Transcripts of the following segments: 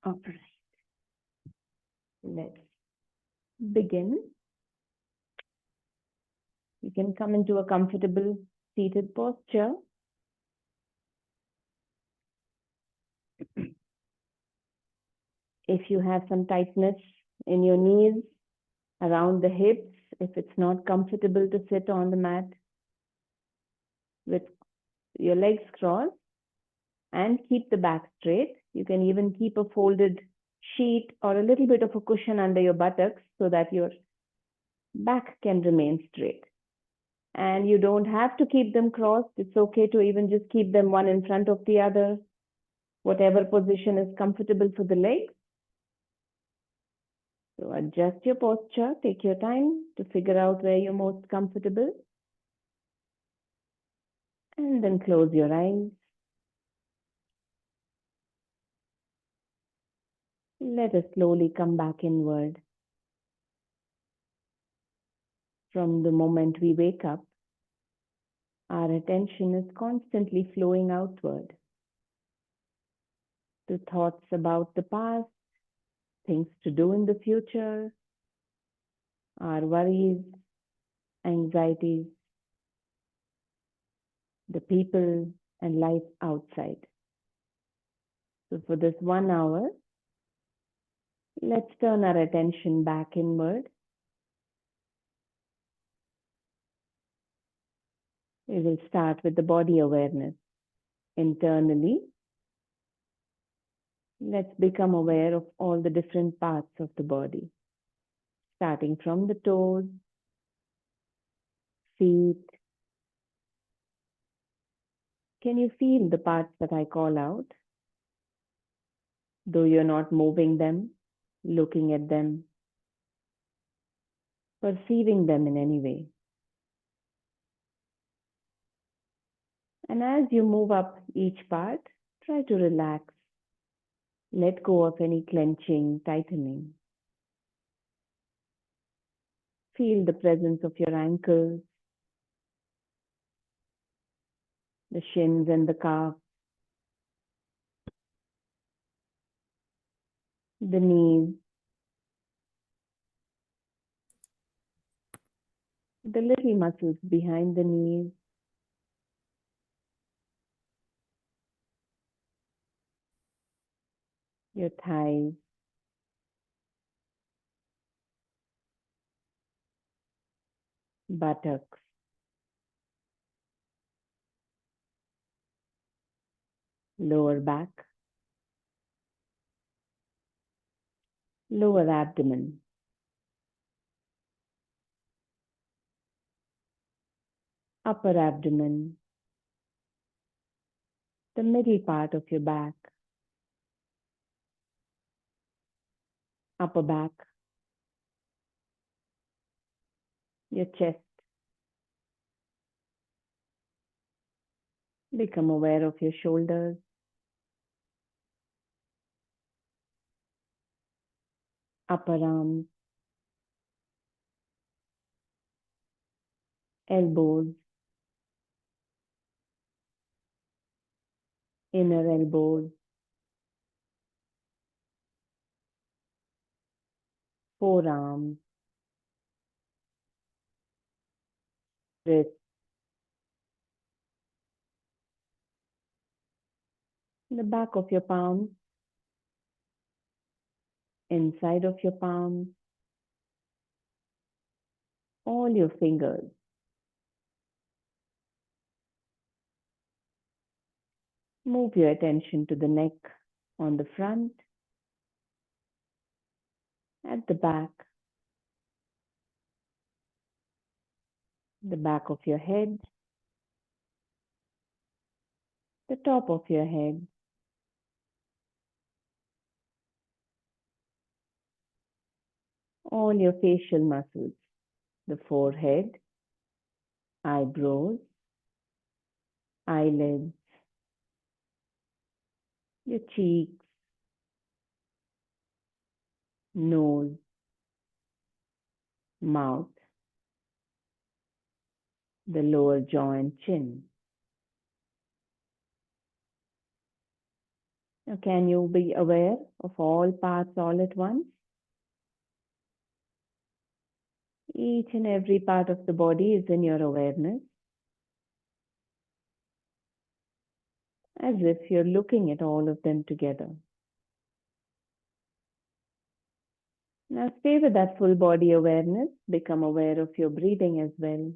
All right. Let's begin. You can come into a comfortable seated posture. If you have some tightness in your knees, around the hips, if it's not comfortable to sit on the mat with your legs crossed, and keep the back straight. You can even keep a folded sheet or a little bit of a cushion under your buttocks so that your back can remain straight. And you don't have to keep them crossed. It's okay to even just keep them one in front of the other, whatever position is comfortable for the legs. So adjust your posture, take your time to figure out where you're most comfortable. And then close your eyes. Let us slowly come back inward. From the moment we wake up, our attention is constantly flowing outward to thoughts about the past, things to do in the future, our worries, anxieties, the people and life outside. So for this 1 hour, let's turn our attention back inward. We will start with the body awareness. Internally, let's become aware of all the different parts of the body, starting from the toes, feet. Can you feel the parts that I call out? Though you're not moving them, looking at them, perceiving them in any way. And as you move up each part, try to relax. Let go of any clenching, tightening. Feel the presence of your ankles, the shins and the calves, the knees, the little muscles behind the knees, your thighs, buttocks, lower back, lower abdomen, upper abdomen, the middle part of your back, upper back, your chest. Become aware of your shoulders, upper arms, elbows, inner elbows, forearms, wrists, the back of your palms, inside of your palms, all your fingers. Move your attention to the neck on the front, at the back of your head, the top of your head, all your facial muscles, the forehead, eyebrows, eyelids, your cheeks, nose, mouth, the lower jaw and chin. Now, can you be aware of all parts all at once? Each and every part of the body is in your awareness, as if you're looking at all of them together. Now stay with that full body awareness. Become aware of your breathing as well.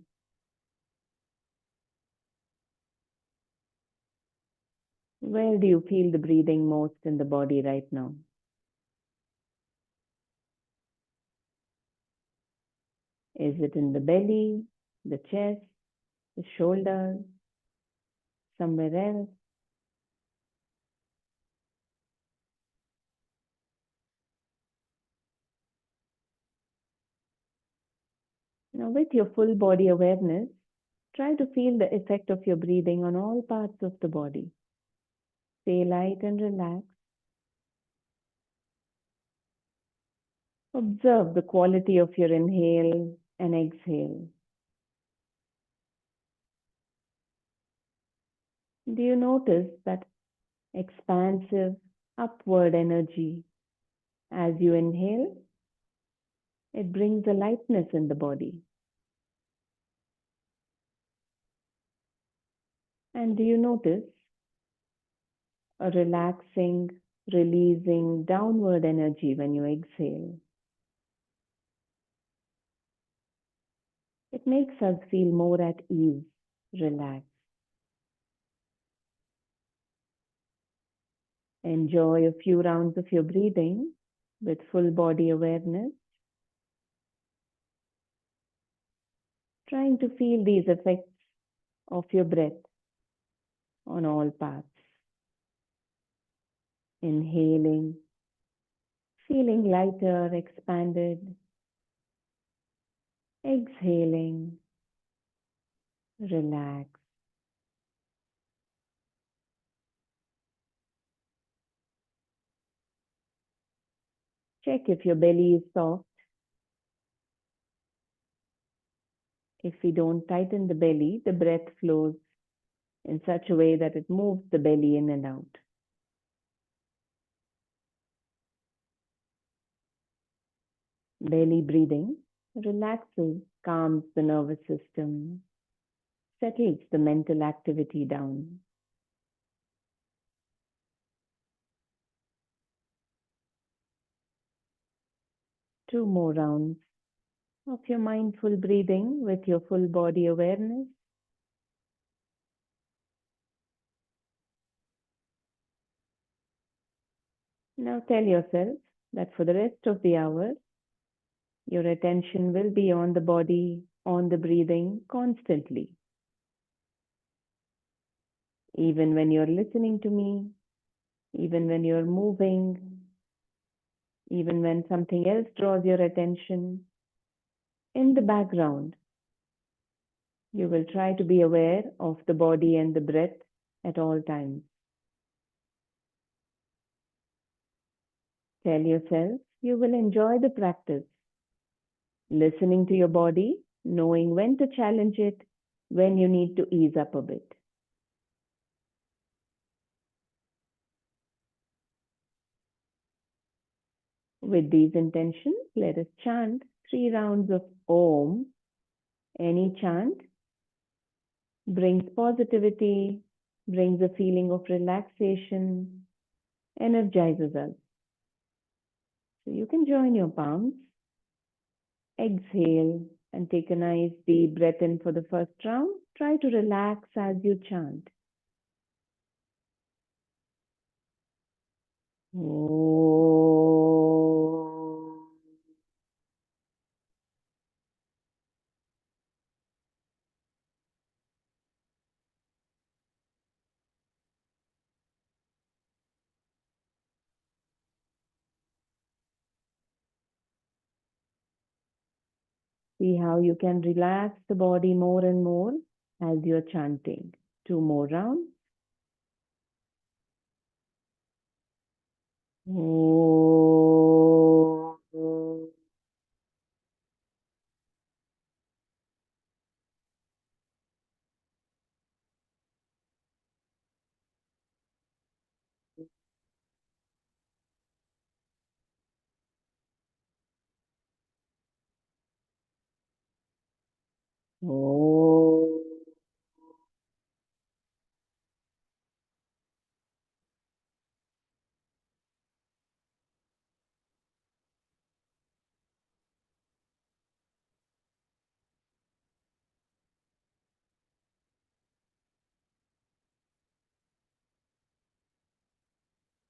Where do you feel the breathing most in the body right now? Is it in the belly, the chest, the shoulders, somewhere else? Now with your full body awareness, try to feel the effect of your breathing on all parts of the body. Stay light and relaxed. Observe the quality of your inhale and exhale. Do you notice that expansive upward energy as you inhale? It brings a lightness in the body. And do you notice a relaxing, releasing downward energy when you exhale? It makes us feel more at ease, relaxed. Enjoy a few rounds of your breathing with full body awareness, trying to feel these effects of your breath on all parts. Inhaling, feeling lighter, expanded. Exhaling, relax. Check if your belly is soft. If we don't tighten the belly, the breath flows in such a way that it moves the belly in and out. Belly breathing relaxes, calms the nervous system, settles the mental activity down. Two more rounds of your mindful breathing with your full body awareness. Now tell yourself that for the rest of the hour, your attention will be on the body, on the breathing constantly. Even when you're listening to me, even when you're moving, even when something else draws your attention, in the background, you will try to be aware of the body and the breath at all times. Tell yourself you will enjoy the practice, listening to your body, knowing when to challenge it, when you need to ease up a bit. With these intentions, let us chant 3 rounds of Om. Any chant brings positivity, brings a feeling of relaxation, energizes us. So you can join your palms, exhale, and take a nice deep breath in for the first round. Try to relax as you chant. Om. See how you can relax the body more and more as you're chanting. 2 more rounds. Om. Oh.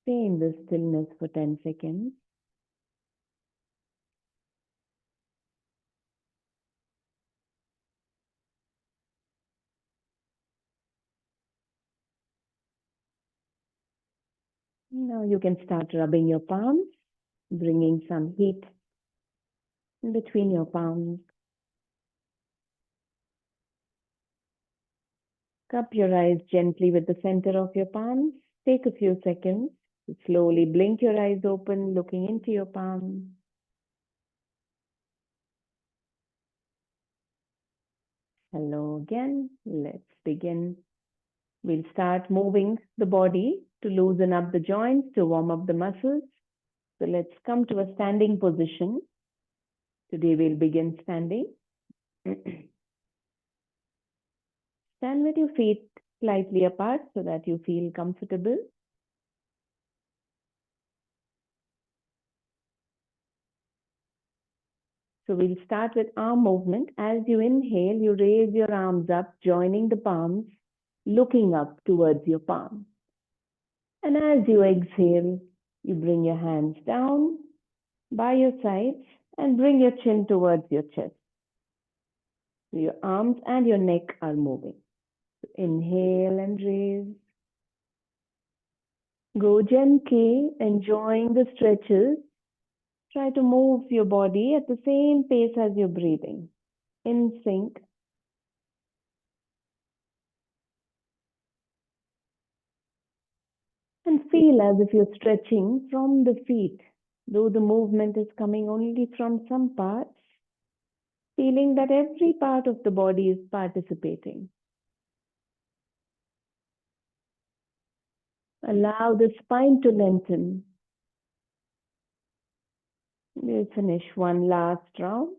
Stay in the stillness for 10 seconds. Now you can start rubbing your palms, bringing some heat in between your palms. Cup your eyes gently with the center of your palms. Take a few seconds to slowly blink your eyes open, looking into your palm. Hello again. Let's begin. We'll start moving the body to loosen up the joints, to warm up the muscles. So let's come to a standing position. Today we'll begin standing. Stand with your feet slightly apart so that you feel comfortable. So we'll start with arm movement. As you inhale, you raise your arms up, joining the palms, looking up towards your palm. And as you exhale, you bring your hands down by your sides and bring your chin towards your chest. So your arms and your neck are moving. So inhale and raise. Go gently, enjoying the stretches. Try to move your body at the same pace as you're breathing, in sync. And feel as if you're stretching from the feet, though the movement is coming only from some parts, feeling that every part of the body is participating. Allow the spine to lengthen. We'll finish one last round.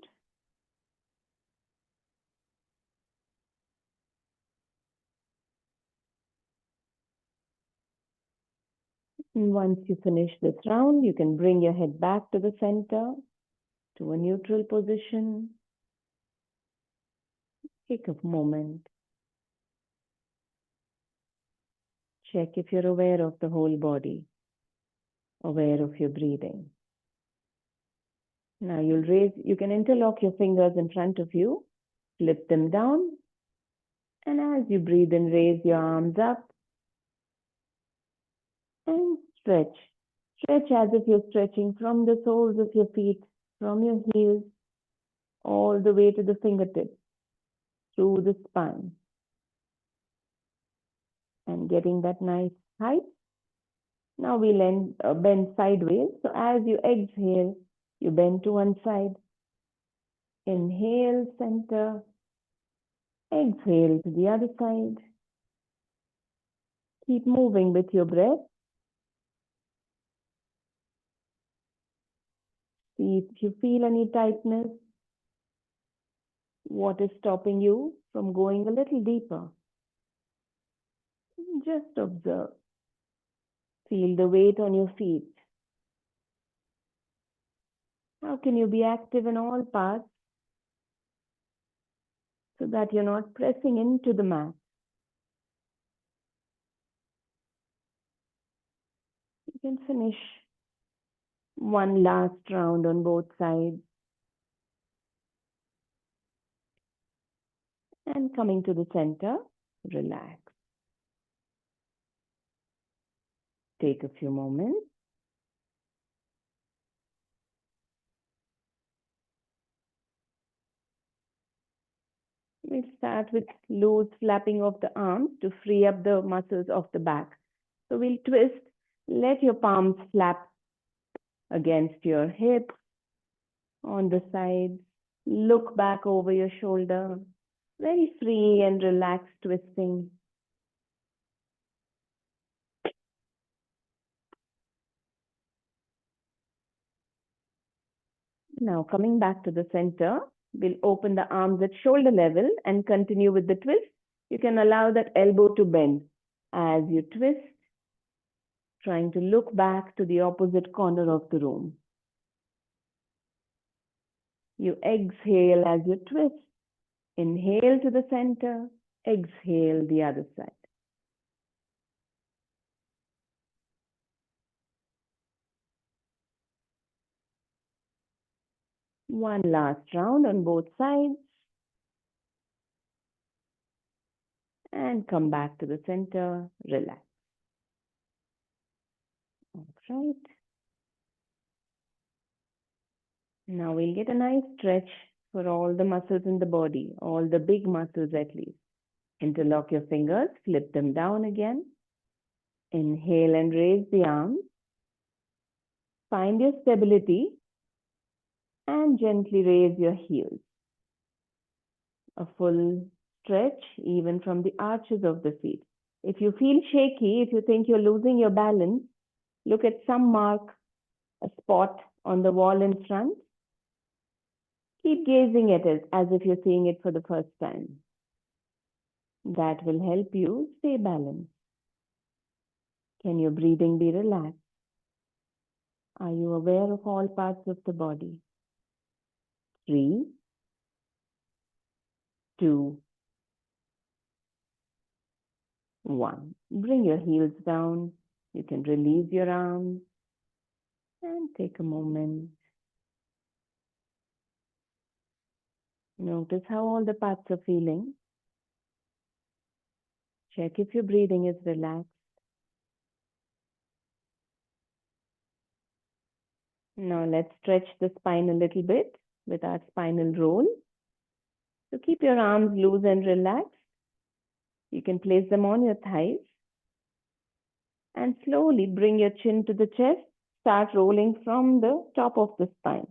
And once you finish this round, you can bring your head back to the center, to a neutral position. Take a moment. Check if you're aware of the whole body, aware of your breathing. Now you can interlock your fingers in front of you, flip them down, and as you breathe in, raise your arms up and stretch. Stretch as if you're stretching from the soles of your feet, from your heels, all the way to the fingertips, through the spine. And getting that nice height. Now we'll bend sideways. So as you exhale, you bend to one side. Inhale, center. Exhale to the other side. Keep moving with your breath. See if you feel any tightness. What is stopping you from going a little deeper? Just observe. Feel the weight on your feet. How can you be active in all parts so that you're not pressing into the mat? You can finish one last round on both sides. And coming to the center, relax. Take a few moments. We'll start with loose flapping of the arms to free up the muscles of the back. So we'll twist. Let your palms flap against your hips, on the sides. Look back over your shoulder. Very free and relaxed twisting. Now coming back to the center, We'll open the arms at shoulder level and continue with the twist. You can allow that elbow to bend as you twist, trying to look back to the opposite corner of the room. You exhale as you twist. Inhale to the center, exhale the other side. One last round on both sides. And come back to the center, relax. All right. Now we'll get a nice stretch for all the muscles in the body, all the big muscles at least. Interlock your fingers, flip them down again. Inhale and raise the arms. Find your stability and gently raise your heels. A full stretch even from the arches of the feet. If you feel shaky, if you think you're losing your balance, look at some mark, a spot on the wall in front. Keep gazing at it as if you're seeing it for the first time. That will help you stay balanced. Can your breathing be relaxed? Are you aware of all parts of the body? 3, 2, 1. Bring your heels down. You can release your arms and take a moment. Notice how all the parts are feeling. Check if your breathing is relaxed. Now let's stretch the spine a little bit with our spinal roll. So keep your arms loose and relaxed. You can place them on your thighs. And slowly bring your chin to the chest. Start rolling from the top of the spine.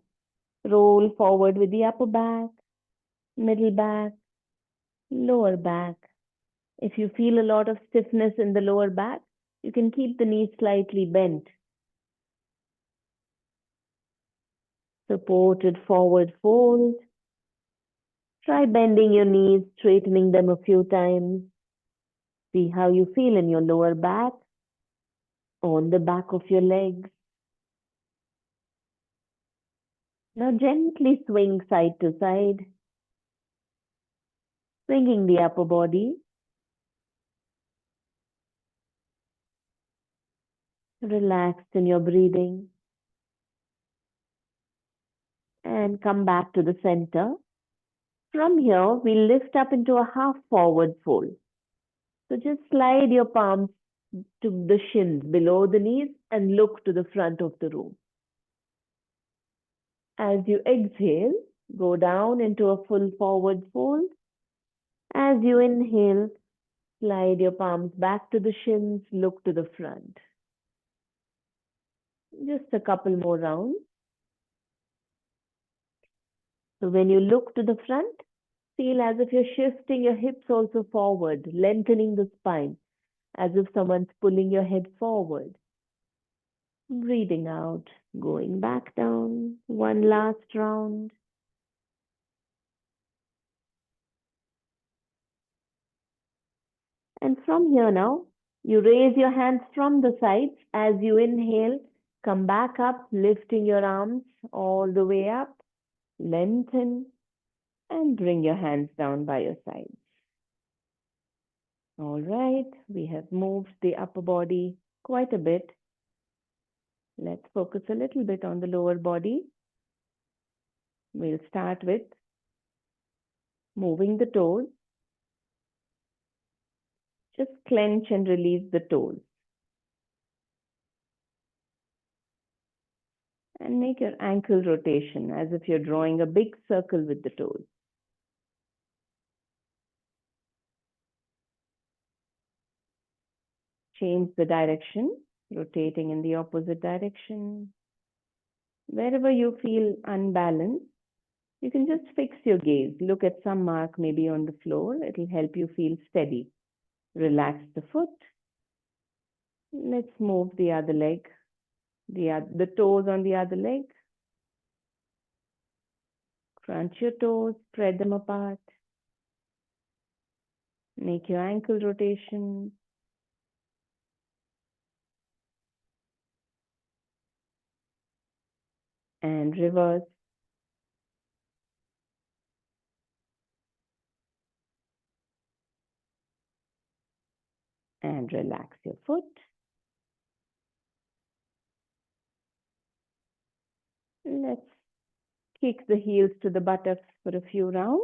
Roll forward with the upper back, middle back, lower back. If you feel a lot of stiffness in the lower back, you can keep the knees slightly bent. Supported forward fold. Try bending your knees, straightening them a few times. See how you feel in your lower back, on the back of your legs. Now gently swing side to side, swinging the upper body. Relaxed in your breathing. And come back to the center. From here, we'll lift up into a half forward fold. So just slide your palms to the shins below the knees and look to the front of the room. As you exhale, go down into a full forward fold. As you inhale, slide your palms back to the shins, look to the front. Just a couple more rounds. So when you look to the front, feel as if you're shifting your hips also forward, lengthening the spine, as if someone's pulling your head forward. Breathing out, going back down, one last round. And from here now, you raise your hands from the sides. As you inhale, come back up, lifting your arms all the way up, lengthen, and bring your hands down by your sides. All right, we have moved the upper body quite a bit. Let's focus a little bit on the lower body. We'll start with moving the toes. Just clench and release the toes. And make your ankle rotation as if you're drawing a big circle with the toes. Change the direction, rotating in the opposite direction. Wherever you feel unbalanced, you can just fix your gaze. Look at some mark maybe on the floor. It'll help you feel steady. Relax the foot. Let's move the other leg, the toes on the other leg. Crunch your toes, spread them apart. Make your ankle rotation. And reverse. And relax your foot. Let's kick the heels to the buttocks for a few rounds,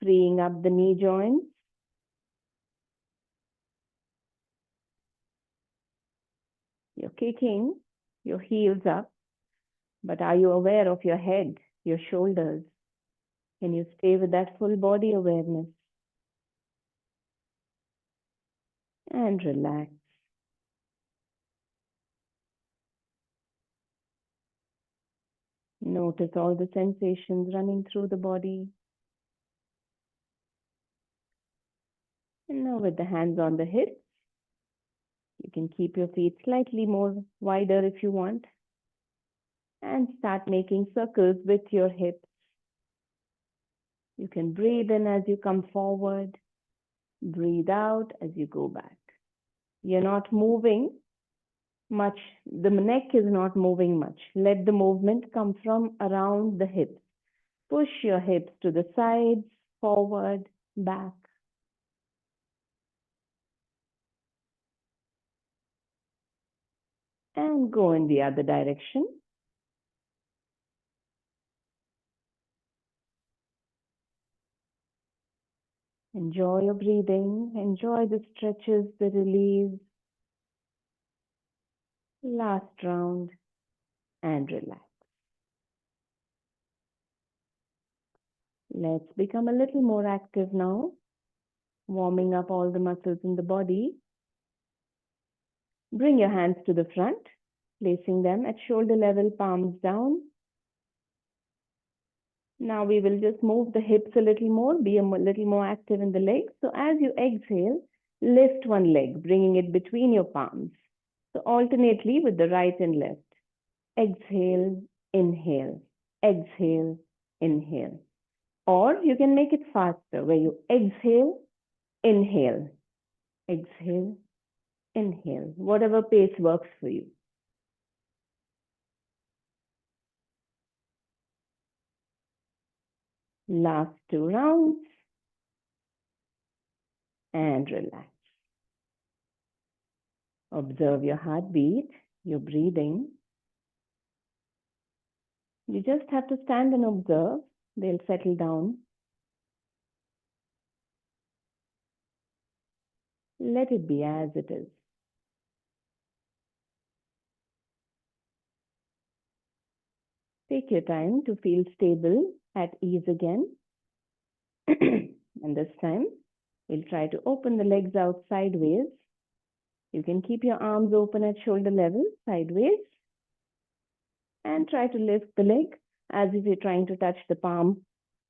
freeing up the knee joints. You're kicking your heels up, but are you aware of your head, your shoulders? Can you stay with that full body awareness? And relax. Notice all the sensations running through the body. And now with the hands on the hips, you can keep your feet slightly more wider if you want. And start making circles with your hips. You can breathe in as you come forward. Breathe out as you go back. You're not moving much. The neck is not moving much. Let the movement come from around the hips. Push your hips to the sides, forward, back. And go in the other direction. Enjoy your breathing. Enjoy the stretches, the release. Last round. And relax. Let's become a little more active now. Warming up all the muscles in the body. Bring your hands to the front, placing them at shoulder level, palms down. Now we will just move the hips a little more, be a little more active in the legs. So as you exhale, lift one leg, bringing it between your palms. So alternately with the right and left. Exhale, inhale, exhale, inhale. Or you can make it faster, where you exhale, inhale, exhale, inhale. Whatever pace works for you. Last two rounds. And relax. Observe your heartbeat, your breathing. You just have to stand and observe. They'll settle down. Let it be as it is. Take your time to feel stable, at ease again. And this time, we'll try to open the legs out sideways. You can keep your arms open at shoulder level, sideways. And try to lift the leg as if you're trying to touch the palm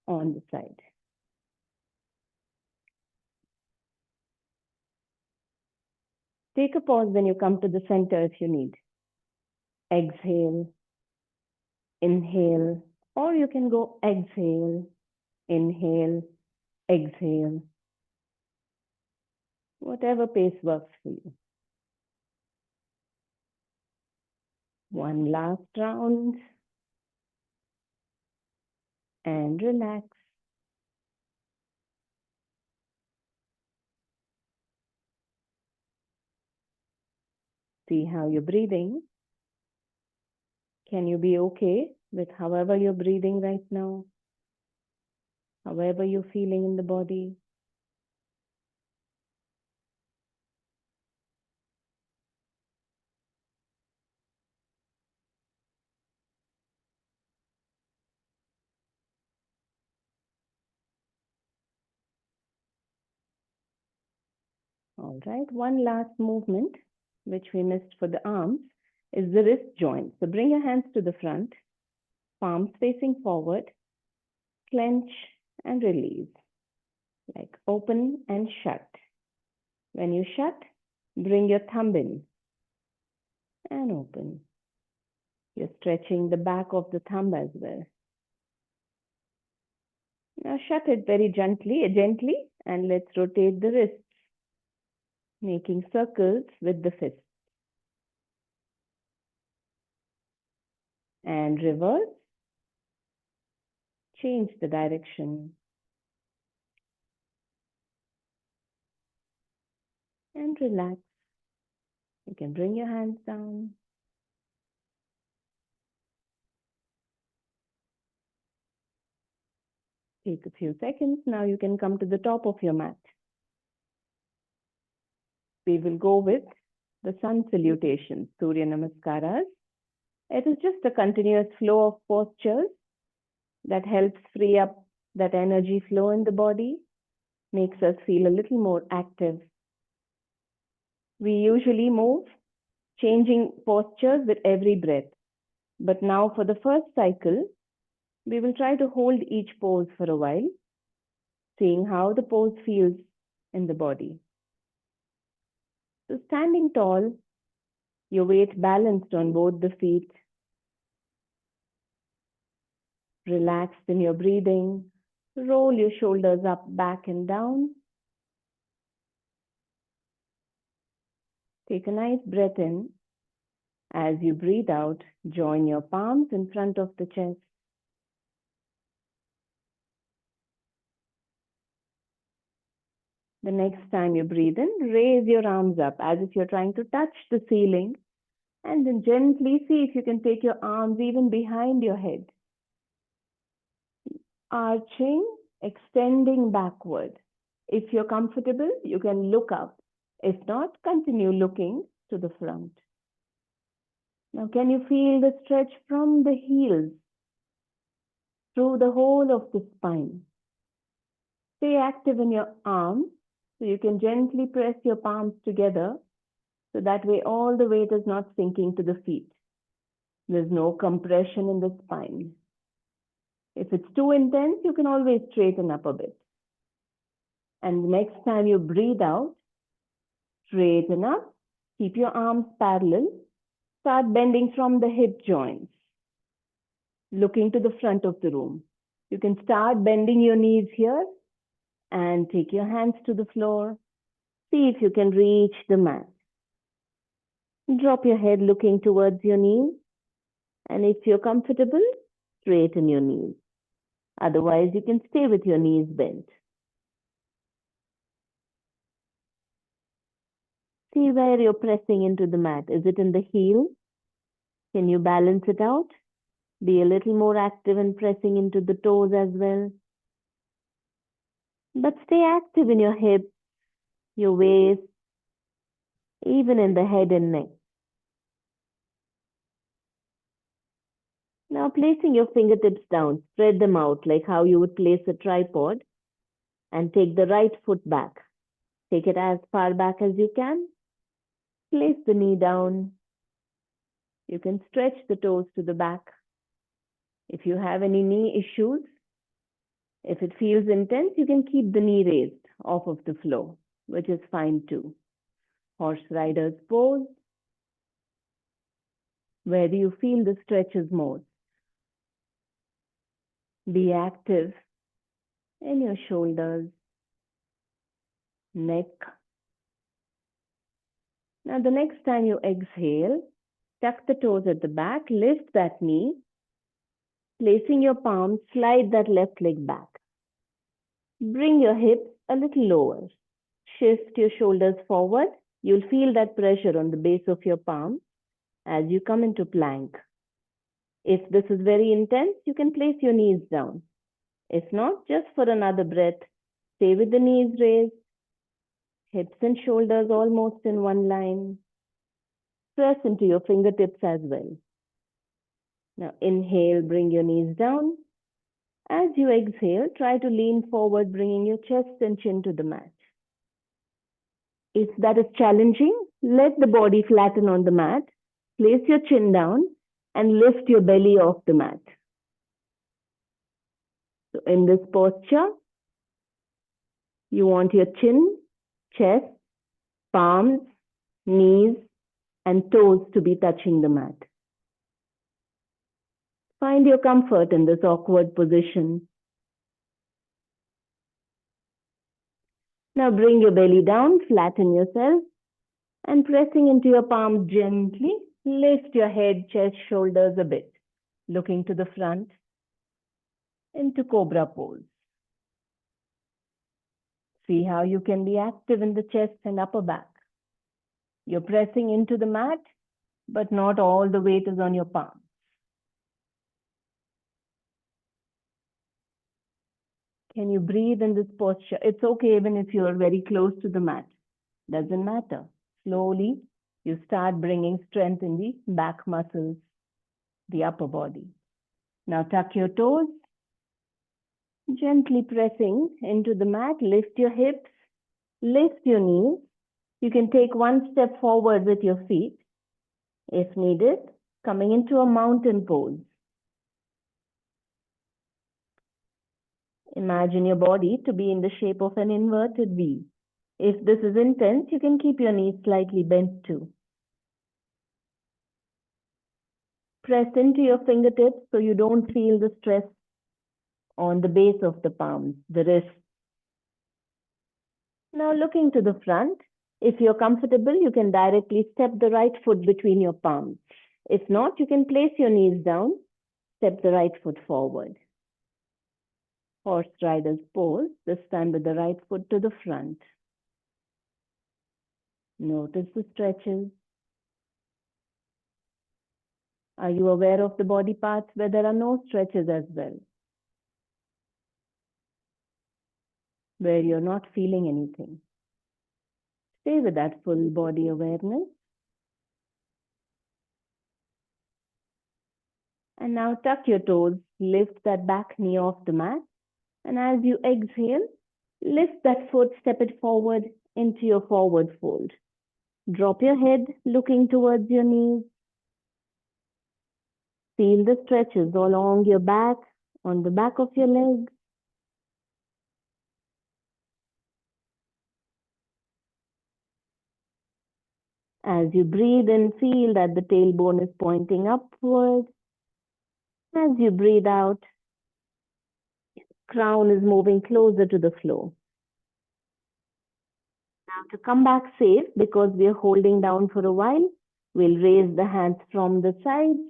on the side. Take a pause when you come to the center if you need. Exhale, inhale, or you can go exhale, inhale, exhale. Whatever pace works for you. One last round. And relax. See how you're breathing. Can you be okay with however you're breathing right now? However you're feeling in the body? All right, one last movement, which we missed for the arms, is the wrist joint. So bring your hands to the front, palms facing forward, clench and release, like open and shut. When you shut, bring your thumb in and open. You're stretching the back of the thumb as well. Now shut it very gently, and let's rotate the wrists, making circles with the fist. And reverse, change the direction. And relax. You can bring your hands down. Take a few seconds. Now you can come to the top of your mat. We will go with the sun salutations, Surya Namaskaras. It is just a continuous flow of postures that helps free up that energy flow in the body, makes us feel a little more active. We usually move, changing postures with every breath. But now for the first cycle, we will try to hold each pose for a while, seeing how the pose feels in the body. So standing tall, your weight balanced on both the feet, relaxed in your breathing, roll your shoulders up, back and down. Take a nice breath in. As you breathe out, join your palms in front of the chest. The next time you breathe in, raise your arms up as if you're trying to touch the ceiling, and then gently see if you can take your arms even behind your head. Arching, extending backward. If you're comfortable, you can look up. If not, continue looking to the front. Now, can you feel the stretch from the heels through the whole of the spine? Stay active in your arms, so you can gently press your palms together, so that way all the weight is not sinking to the feet. There's no compression in the spine. If it's too intense, you can always straighten up a bit. And the next time you breathe out, straighten up, keep your arms parallel, start bending from the hip joints, looking to the front of the room. You can start bending your knees here and take your hands to the floor. See if you can reach the mat. Drop your head looking towards your knees, and if you're comfortable, straighten your knees. Otherwise, you can stay with your knees bent. See where you're pressing into the mat. Is it in the heel? Can you balance it out? Be a little more active in pressing into the toes as well. But stay active in your hips, your waist, even in the head and neck. Now placing your fingertips down, spread them out like how you would place a tripod, and take the right foot back. Take it as far back as you can. Place the knee down. You can stretch the toes to the back. If you have any knee issues, if it feels intense, you can keep the knee raised off of the floor, which is fine too. Horse rider's pose. Where do you feel the stretches most? Be active in your shoulders, neck. Now the next time you exhale, tuck the toes at the back, lift that knee, placing your palms, slide that left leg back. Bring your hips a little lower. Shift your shoulders forward. You'll feel that pressure on the base of your palm as you come into plank. If this is very intense, you can place your knees down. If not, just for another breath, stay with the knees raised, hips and shoulders almost in one line. Press into your fingertips as well. Now inhale, bring your knees down. As you exhale, try to lean forward, bringing your chest and chin to the mat. If that is challenging, let the body flatten on the mat. Place your chin down and lift your belly off the mat. So in this posture, you want your chin, chest, palms, knees, and toes to be touching the mat. Find your comfort in this awkward position. Now bring your belly down, flatten yourself, and pressing into your palms gently, lift your head, chest, shoulders a bit, looking to the front into Cobra pose. See how you can be active in the chest and upper back. You're pressing into the mat, but not all the weight is on your palms. Can you breathe in this posture? It's okay even if you're very close to the mat. Doesn't matter. Slowly, you start bringing strength in the back muscles, the upper body. Now tuck your toes, gently pressing into the mat. Lift your hips, lift your knees. You can take one step forward with your feet if needed, coming into a mountain pose. Imagine your body to be in the shape of an inverted V. If this is intense, you can keep your knees slightly bent too. Press into your fingertips so you don't feel the stress on the base of the palms, the wrist. Now looking to the front, if you're comfortable, you can directly step the right foot between your palms. If not, you can place your knees down, step the right foot forward. Horse rider's pose, this time with the right foot to the front. Notice the stretches. Are you aware of the body parts where there are no stretches as well? Where you're not feeling anything. Stay with that full body awareness. And now tuck your toes, lift that back knee off the mat. And as you exhale, lift that foot, step it forward into your forward fold. Drop your head, looking towards your knees. Feel the stretches along your back, on the back of your legs. As you breathe in, feel that the tailbone is pointing upward. As you breathe out, crown is moving closer to the floor. Now to come back safe, because we are holding down for a while, we'll raise the hands from the sides.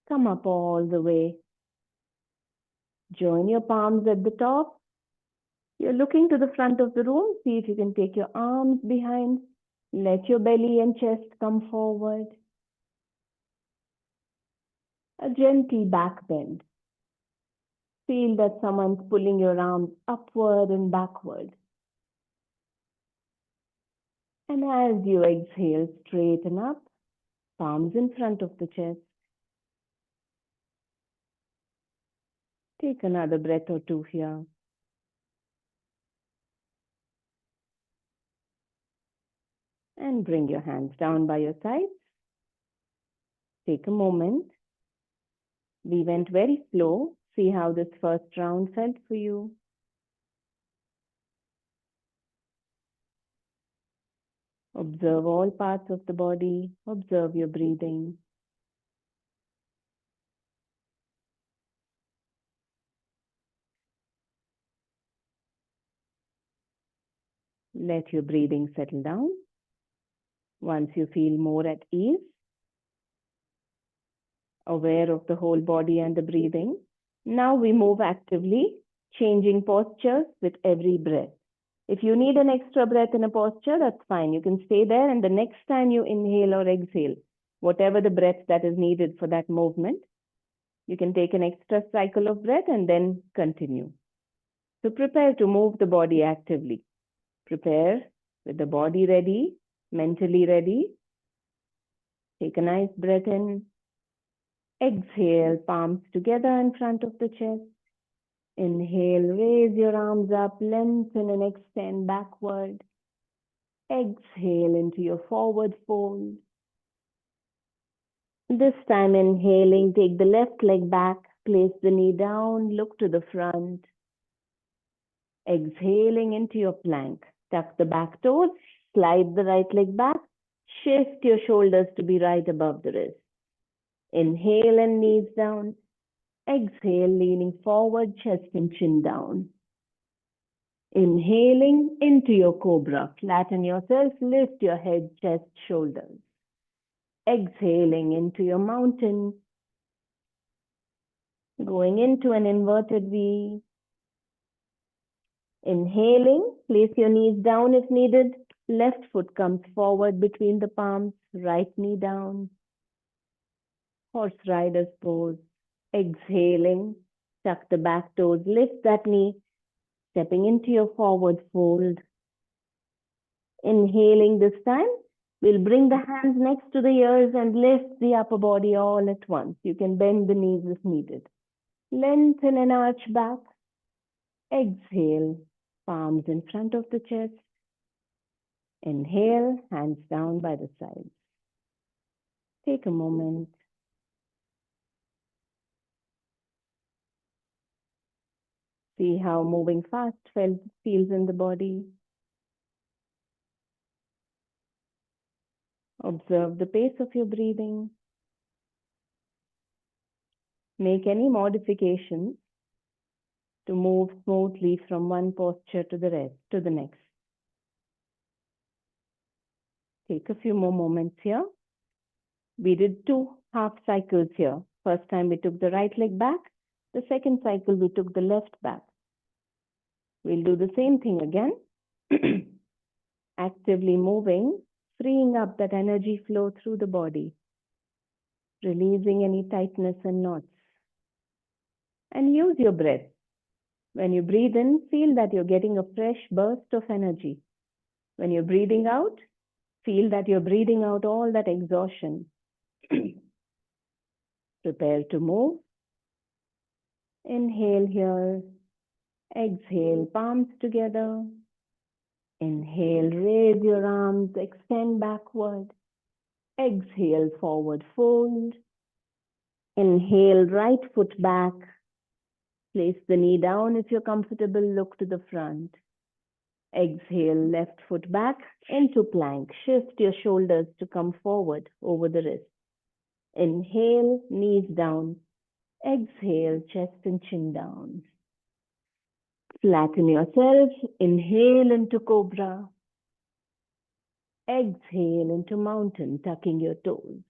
Come up all the way. Join your palms at the top. You're looking to the front of the room. See if you can take your arms behind. Let your belly and chest come forward. A gentle back bend. Feel that someone's pulling your arms upward and backward. And as you exhale, straighten up, palms in front of the chest. Take another breath or two here. And bring your hands down by your sides. Take a moment. We went very slow. See how this first round felt for you. Observe all parts of the body. Observe your breathing. Let your breathing settle down. Once you feel more at ease, aware of the whole body and the breathing, now we move actively, changing postures with every breath. If you need an extra breath in a posture, that's fine. You can stay there, and the next time you inhale or exhale, whatever the breath that is needed for that movement, you can take an extra cycle of breath and then continue. So prepare to move the body actively. Prepare with the body ready, mentally ready. Take a nice breath in. Exhale, palms together in front of the chest. Inhale, raise your arms up, lengthen and extend backward. Exhale into your forward fold. This time inhaling, take the left leg back, place the knee down, look to the front. Exhaling into your plank. Tuck the back toes, slide the right leg back, shift your shoulders to be right above the wrist. Inhale and knees down. Exhale, leaning forward, chest and chin down. Inhaling into your cobra. Flatten yourself, lift your head, chest, shoulders. Exhaling into your mountain. Going into an inverted V. Inhaling, place your knees down if needed. Left foot comes forward between the palms, right knee down. Horse rider's pose. Exhaling, tuck the back toes, lift that knee, stepping into your forward fold. Inhaling this time, we'll bring the hands next to the ears and lift the upper body all at once. You can bend the knees if needed. Lengthen and arch back. Exhale, palms in front of the chest. Inhale, hands down by the sides. Take a moment. See how moving fast feels in the body. Observe the pace of your breathing. Make any modifications to move smoothly from one posture to the next. Take a few more moments here. We did 2 half cycles here. First time we took the right leg back. The second cycle we took the left back. We'll do the same thing again. Actively moving, freeing up that energy flow through the body, releasing any tightness and knots. And use your breath. When you breathe in, feel that you're getting a fresh burst of energy. When you're breathing out, feel that you're breathing out all that exhaustion. Prepare to move. Inhale here. Exhale, palms together. Inhale, raise your arms, extend backward. Exhale, forward fold. Inhale, right foot back. Place the knee down if you're comfortable, look to the front. Exhale, left foot back into plank. Shift your shoulders to come forward over the wrist. Inhale, knees down. Exhale, chest and chin down. Flatten yourself. Inhale into cobra. Exhale into mountain, tucking your toes.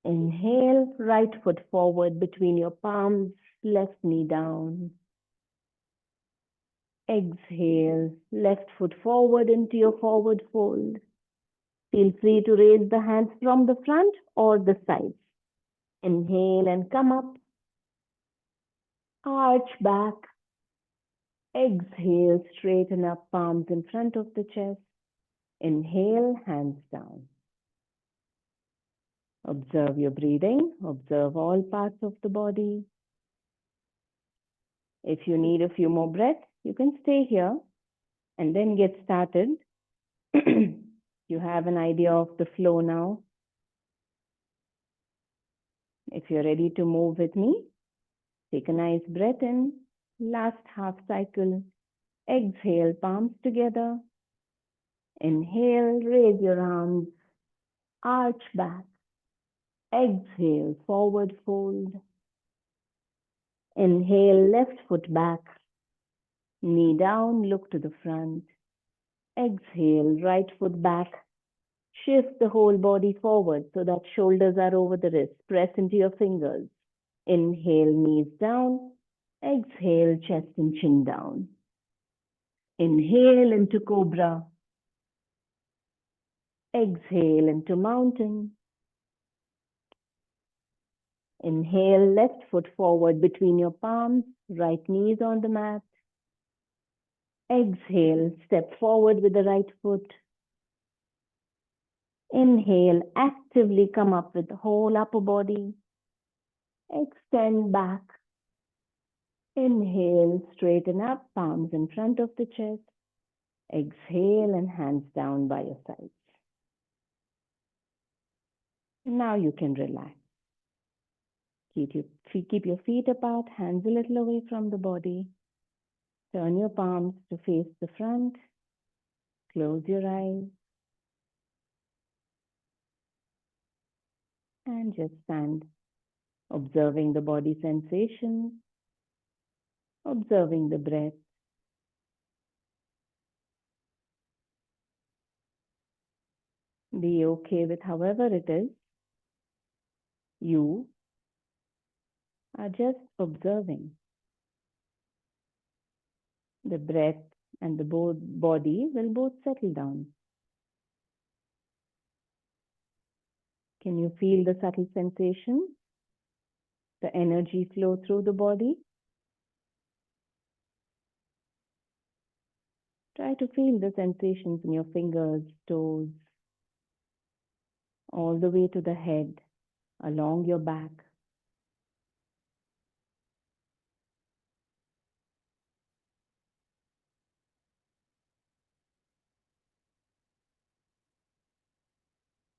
Inhale, right foot forward between your palms, left knee down. Exhale, left foot forward into your forward fold. Feel free to raise the hands from the front or the sides. Inhale and come up. Arch back. Exhale, straighten up, palms in front of the chest. Inhale, hands down. Observe your breathing. Observe all parts of the body. If you need a few more breaths, you can stay here and then get started. You have an idea of the flow now. If you're ready to move with me, take a nice breath in. Last half cycle. Exhale, palms together. Inhale, raise your arms. Arch back. Exhale, forward fold. Inhale, left foot back. Knee down, look to the front. Exhale, right foot back. Shift the whole body forward so that shoulders are over the wrist. Press into your fingers. Inhale, knees down. Exhale, chest and chin down. Inhale into cobra. Exhale into mountain. Inhale, left foot forward between your palms, right knees on the mat. Exhale, step forward with the right foot. Inhale, actively come up with the whole upper body. Extend back. Inhale, straighten up, palms in front of the chest. Exhale and hands down by your sides. Now you can relax. Keep your feet apart, hands a little away from the body. Turn your palms to face the front. Close your eyes. And just stand, observing the body sensations. observing the breath. Be okay with however it is. You are just observing. The breath and the body will both settle down. Can you feel the subtle sensation? The energy flow through the body? Try to feel the sensations in your fingers, toes, all the way to the head, along your back.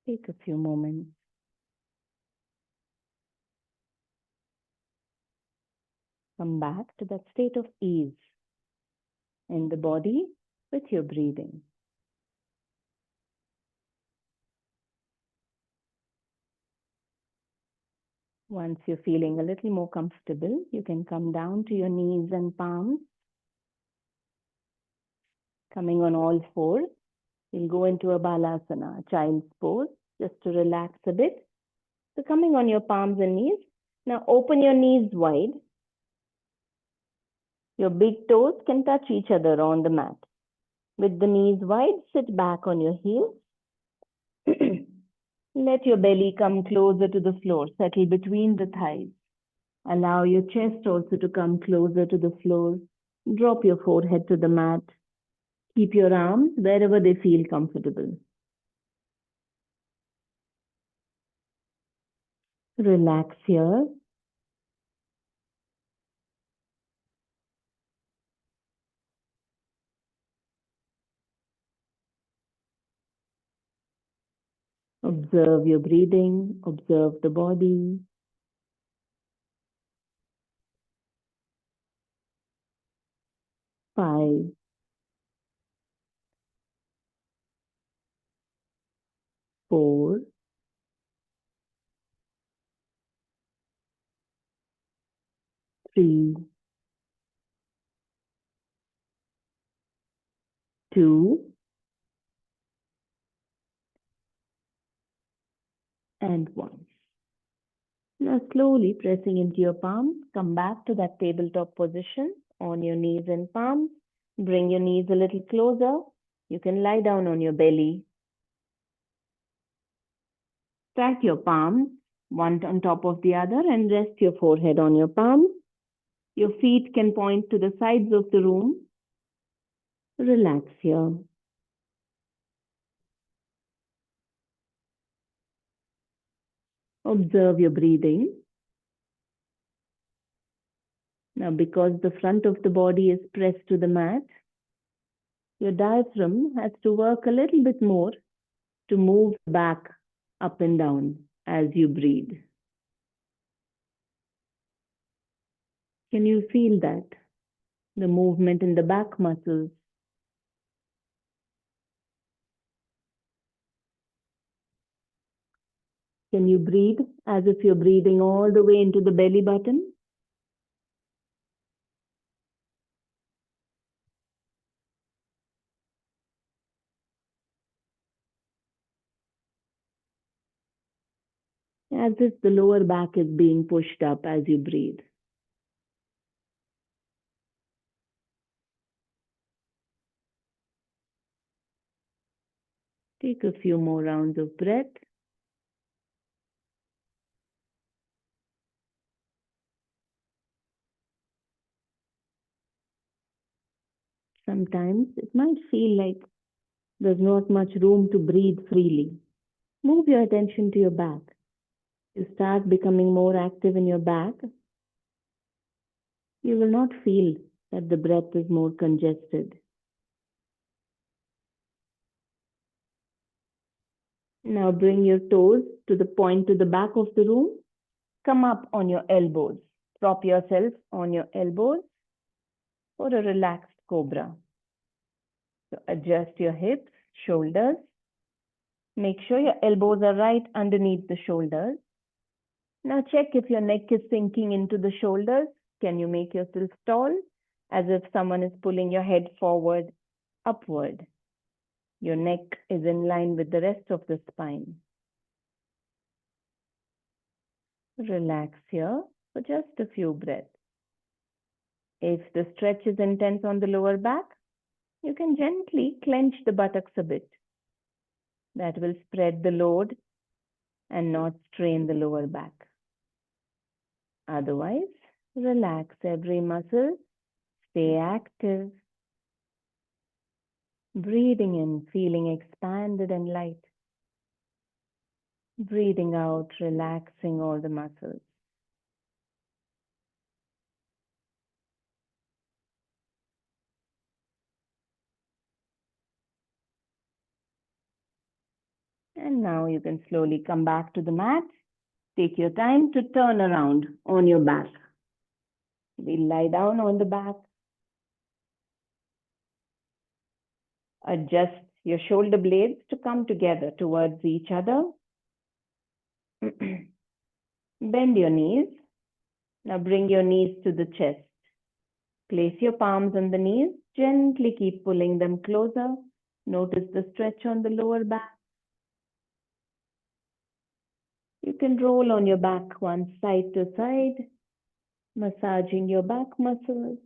Take a few moments. Come back to that state of ease in the body with your breathing. Once you're feeling a little more comfortable, you can come down to your knees and palms. Coming on all fours, you'll go into a balasana, a child's pose, just to relax a bit. So coming on your palms and knees, now open your knees wide. Your big toes can touch each other on the mat. With the knees wide, sit back on your heels. Let your belly come closer to the floor, settle between the thighs. Allow your chest also to come closer to the floor. Drop your forehead to the mat. Keep your arms wherever they feel comfortable. Relax here. Observe your breathing. Observe the body. 5, 4, 3, 2, and 1. Now slowly pressing into your palms, come back to that tabletop position on your knees and palms. Bring your knees a little closer. You can lie down on your belly. Stack your palms, one on top of the other, and rest your forehead on your palms. Your feet can point to the sides of the room. Relax here. Observe your breathing. Now, because the front of the body is pressed to the mat, your diaphragm has to work a little bit more to move back up and down as you breathe. Can you feel that? The movement in the back muscles. Can you breathe as if you're breathing all the way into the belly button? As if the lower back is being pushed up as you breathe. Take a few more rounds of breath. Sometimes it might feel like there's not much room to breathe freely. Move your attention to your back. You start becoming more active in your back. You will not feel that the breath is more congested. Now bring your toes to the point to the back of the room. Come up on your elbows. Prop yourself on your elbows for a relaxed cobra. So adjust your hips, shoulders. Make sure your elbows are right underneath the shoulders. Now check if your neck is sinking into the shoulders. Can you make yourself tall? as if someone is pulling your head forward, upward. Your neck is in line with the rest of the spine. Relax here for just a few breaths. If the stretch is intense on the lower back, you can gently clench the buttocks a bit. That will spread the load and not strain the lower back. Otherwise, relax every muscle, stay active. Breathing in, feeling expanded and light. Breathing out, relaxing all the muscles. And now you can slowly come back to the mat. Take your time to turn around on your back. We'll lie down on the back. Adjust your shoulder blades to come together towards each other. Bend your knees. Now bring your knees to the chest. Place your palms on the knees. Gently keep pulling them closer. Notice the stretch on the lower back. You can roll on your back one side to side, massaging your back muscles.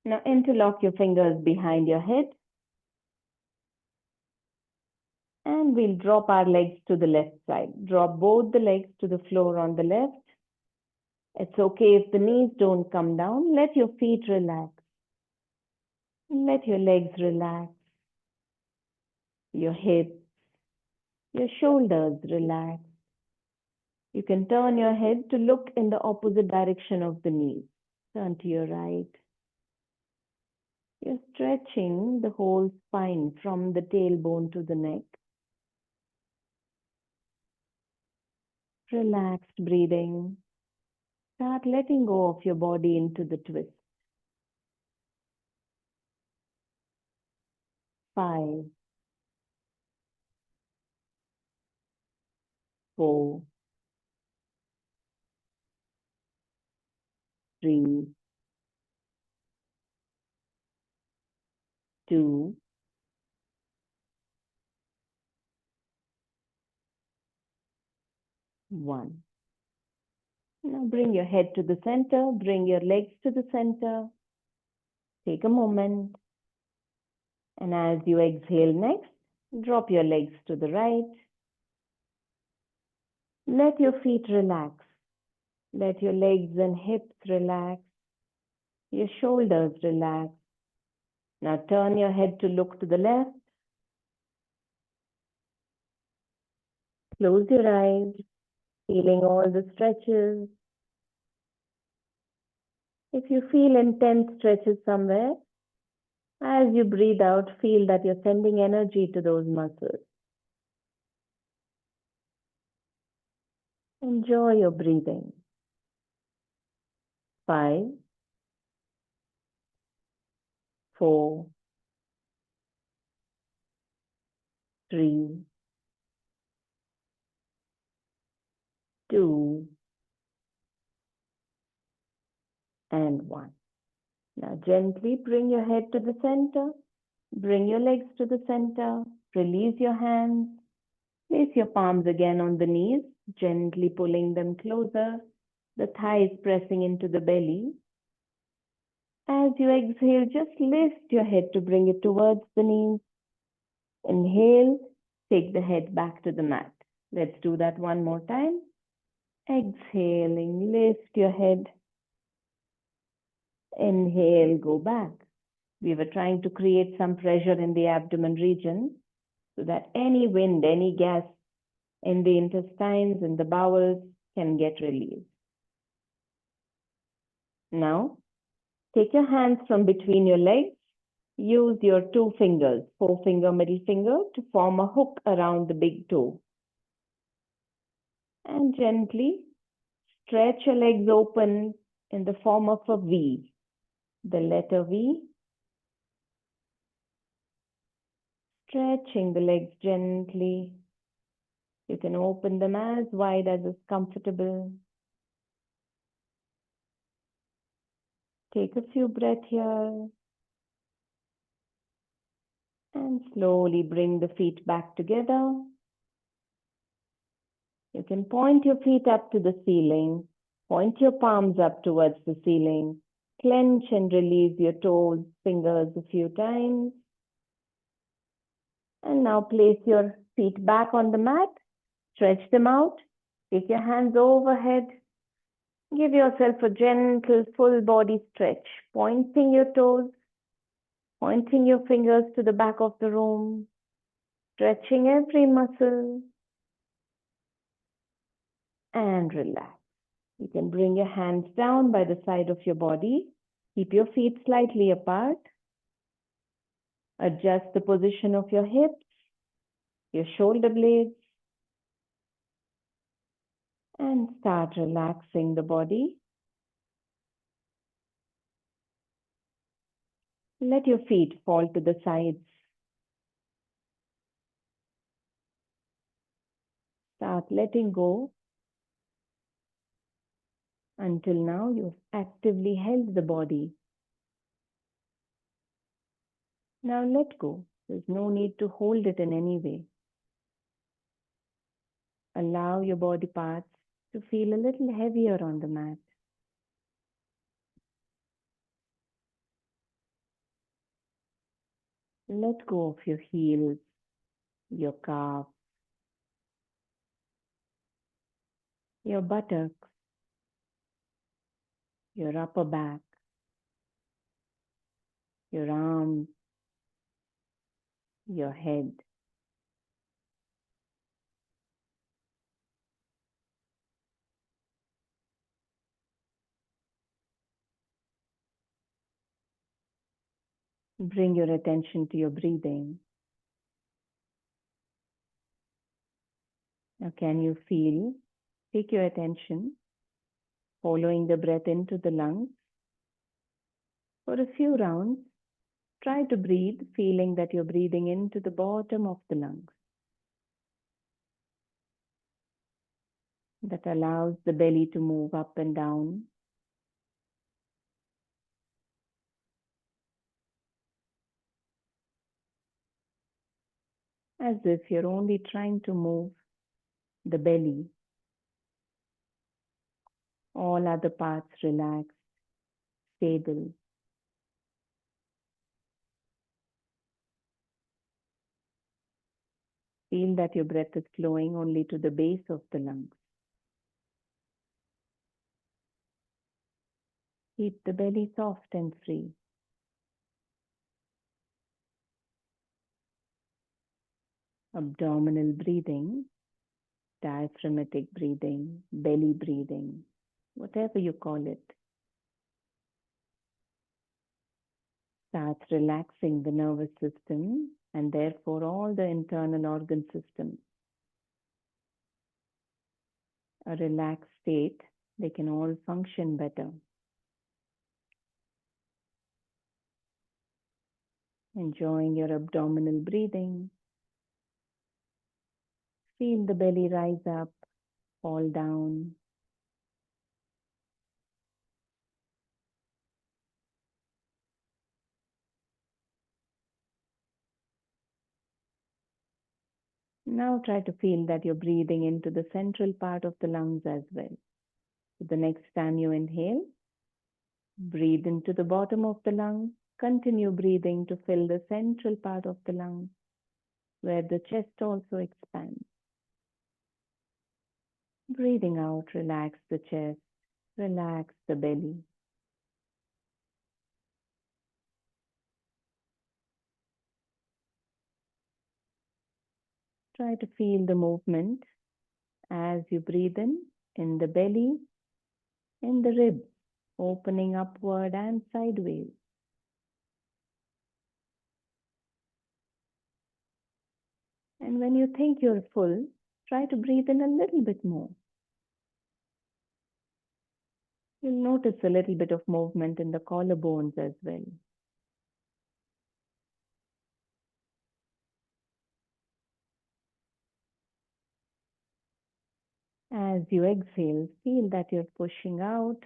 Now interlock your fingers behind your head. And we'll drop our legs to the left side. Drop both the legs to the floor on the left. It's okay if the knees don't come down. Let your feet relax. Let your legs relax. Your hips, your shoulders relax. You can turn your head to look in the opposite direction of the knees. Turn to your right. You're stretching the whole spine from the tailbone to the neck. Relaxed breathing. Start letting go of your body into the twist. 5, 4, 3, 2, 1. Now bring your head to the center, bring your legs to the center. Take a moment. And as you exhale next, drop your legs to the right. Let your feet relax. Let your legs and hips relax. Your shoulders relax. Now turn your head to look to the left. Close your eyes, feeling all the stretches. If you feel intense stretches somewhere, as you breathe out, feel that you're sending energy to those muscles. Enjoy your breathing. 5, 4, 3, 2, and 1. Now gently bring your head to the center. Bring your legs to the center. Release your hands. Place your palms again on the knees, gently pulling them closer. The thighs pressing into the belly. As you exhale, just lift your head to bring it towards the knees. Inhale, take the head back to the mat. Let's do that one more time. Exhaling, lift your head. Inhale, go back. We were trying to create some pressure in the abdomen region so that any wind, any gas in the intestines and the bowels can get released. Now, take your hands from between your legs. Use your 2 fingers, forefinger, middle finger, to form a hook around the big toe. And gently stretch your legs open in the form of a V, the letter V. Stretching the legs gently. You can open them as wide as is comfortable. Take a few breaths here. And slowly bring the feet back together. You can point your feet up to the ceiling. Point your palms up towards the ceiling. Clench and release your toes, fingers a few times. And now place your feet back on the mat. Stretch them out. Take your hands overhead. Give yourself a gentle full body stretch. Pointing your toes. Pointing your fingers to the back of the room. Stretching every muscle. And relax. You can bring your hands down by the side of your body. Keep your feet slightly apart. Adjust the position of your hips, your shoulder blades, and start relaxing the body. Let your feet fall to the sides. Start letting go. Until now, you've actively held the body. Now let go. There's no need to hold it in any way. Allow your body parts to feel a little heavier on the mat. Let go of your heels, your calves, your buttocks, your upper back, your arms, your head. Bring your attention to your breathing. Now, can you feel? Take your attention, following the breath into the lungs. For a few rounds, try to breathe, feeling that you're breathing into the bottom of the lungs. That allows the belly to move up and down. As if you're only trying to move the belly. All other parts relaxed, stable. Feel that your breath is flowing only to the base of the lungs. Keep the belly soft and free. Abdominal breathing, diaphragmatic breathing, belly breathing, whatever you call it. Starts relaxing the nervous system and therefore all the internal organ systems. A relaxed state, they can all function better. Enjoying your abdominal breathing. Feel the belly rise up, fall down. Now try to feel that you're breathing into the central part of the lungs as well. So the next time you inhale, breathe into the bottom of the lung. Continue breathing to fill the central part of the lung, where the chest also expands. Breathing out, relax the chest, relax the belly. Try to feel the movement as you breathe in the belly, in the ribs, opening upward and sideways. And when you think you're full, try to breathe in a little bit more. You'll notice a little bit of movement in the collarbones as well. As you exhale, feel that you're pushing out,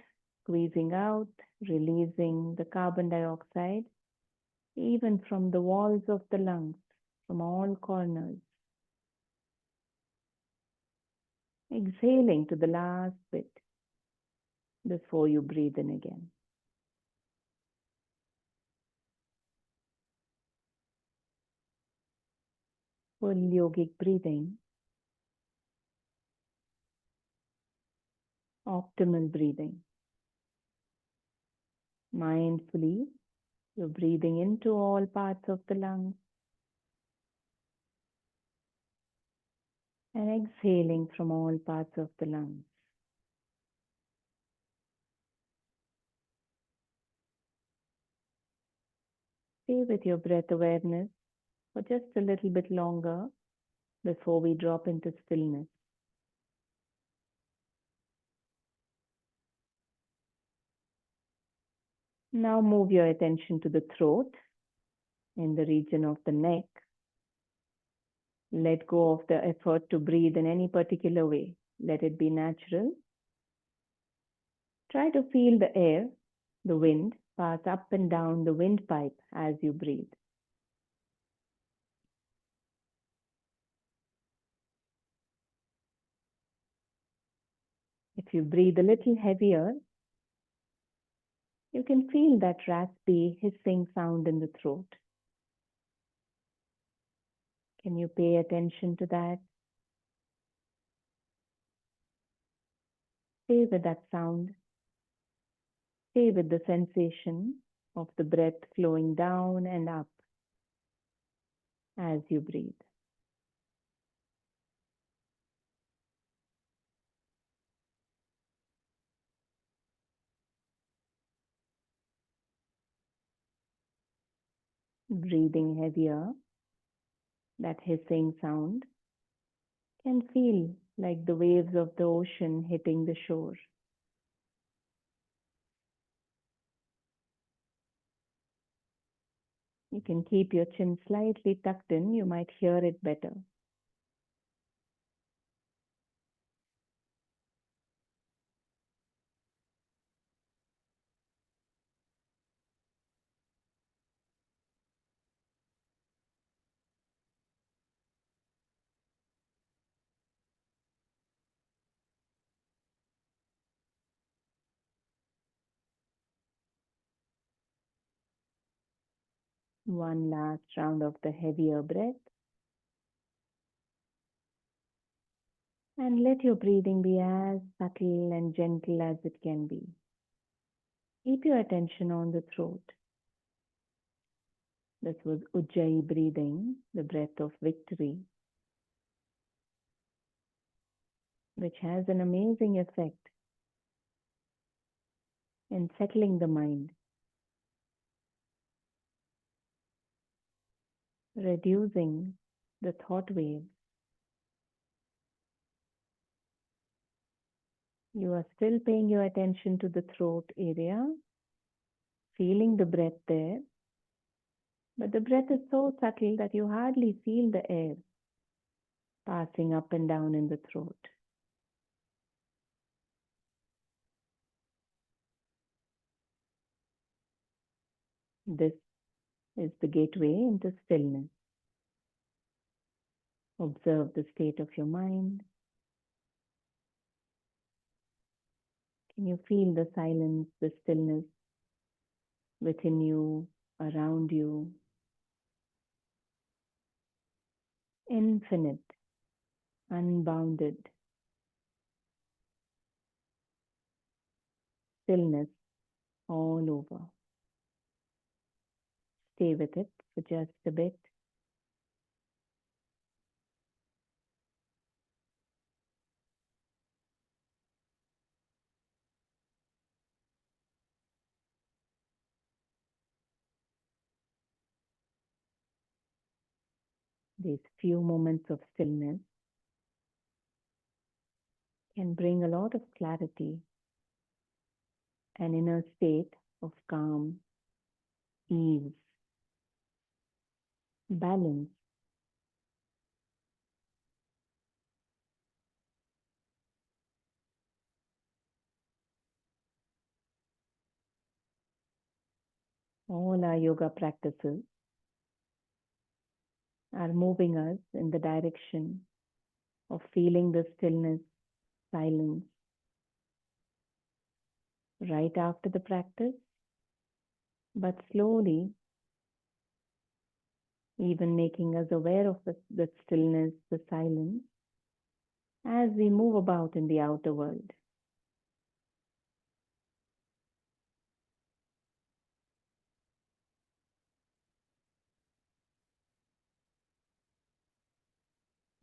squeezing out, releasing the carbon dioxide, even from the walls of the lungs, from all corners. Exhaling to the last bit before you breathe in again. Full yogic breathing, optimal breathing. Mindfully, you're breathing into all parts of the lungs and exhaling from all parts of the lungs. Stay with your breath awareness for just a little bit longer before we drop into stillness. Now move your attention to the throat, in the region of the neck. Let go of the effort to breathe in any particular way. Let it be natural. Try to feel the air, the wind, pass up and down the windpipe as you breathe. If you breathe a little heavier, you can feel that raspy, hissing sound in the throat. Can you pay attention to that? Stay with that sound. Stay with the sensation of the breath flowing down and up as you breathe. Breathing heavier, that hissing sound can feel like the waves of the ocean hitting the shore. You can keep your chin slightly tucked in, you might hear it better. One last round of the heavier breath. And let your breathing be as subtle and gentle as it can be. Keep your attention on the throat. This was Ujjayi breathing, the breath of victory, which has an amazing effect in settling the mind, reducing the thought waves. You are still paying your attention to the throat area, feeling the breath there, but the breath is so subtle that you hardly feel the air passing up and down in the throat. This is the gateway into stillness. Observe the state of your mind. Can you feel the silence, the stillness within you, around you? Infinite, unbounded stillness all over. Stay with it for just a bit. These few moments of stillness can bring a lot of clarity, an inner state of calm, ease, balance. our yoga practices are moving us in the direction of feeling the stillness, silence right after the practice, but slowly even making us aware of the stillness, the silence, as we move about in the outer world.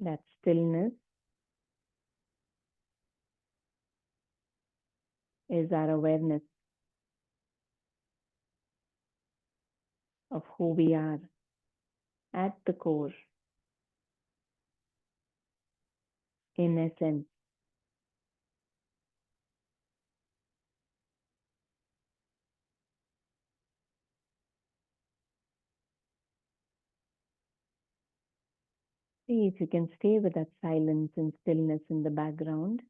That stillness is our awareness of who we are at the core, in essence. See if you can stay with that silence and stillness in the background.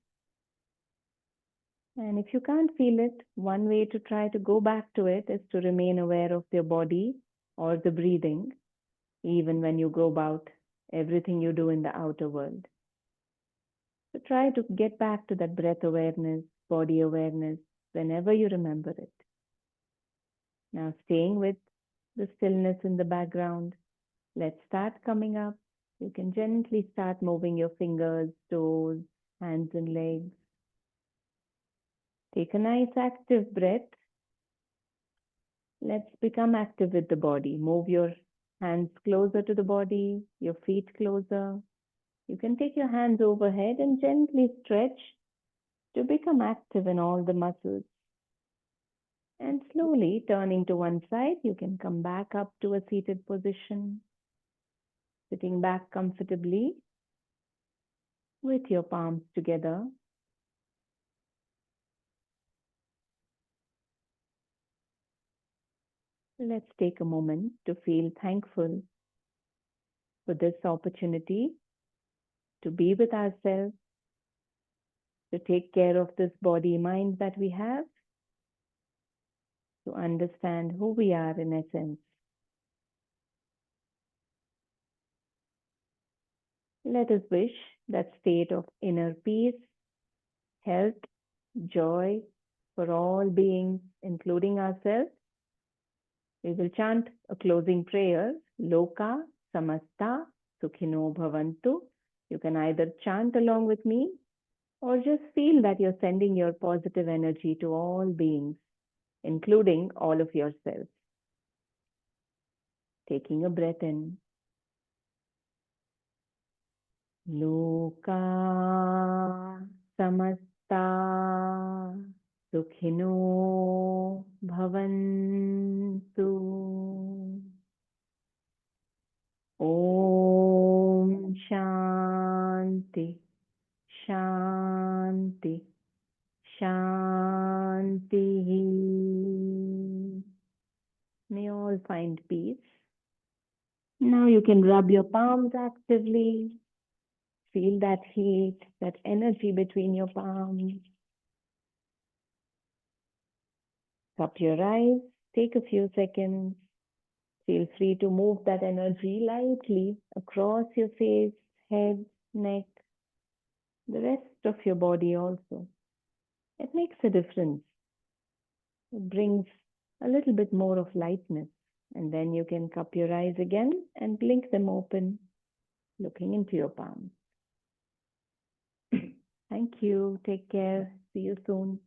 And if you can't feel it, one way to try to go back to it is to remain aware of your body or the breathing, even when you go about everything you do in the outer world. So try to get back to that breath awareness, body awareness, whenever you remember it. Now, staying with the stillness in the background, let's start coming up. You can gently start moving your fingers, toes, hands and legs. Take a nice active breath. Let's become active with the body. Move your hands closer to the body, your feet closer. You can take your hands overhead and gently stretch to become active in all the muscles. And slowly turning to one side, you can come back up to a seated position, sitting back comfortably with your palms together. Let's take a moment to feel thankful for this opportunity to be with ourselves, to take care of this body mind that we have, to understand who we are in essence. Let us wish that state of inner peace, health, joy for all beings, including ourselves. We will chant a closing prayer, Loka Samasta Sukhino Bhavantu. You can either chant along with me or just feel that you're sending your positive energy to all beings, including all of yourself. Taking a breath in. Loka Samasta Sukhino Bhavantu. Om Shanti, Shanti, Shanti. May all find peace. Now you can rub your palms actively. Feel that heat, that energy between your palms. Cup your eyes. Take a few seconds. Feel free to move that energy lightly across your face, head, neck, the rest of your body also. It makes a difference. It brings a little bit more of lightness. And then you can cup your eyes again and blink them open, looking into your palms. Thank you. Take care. See you soon.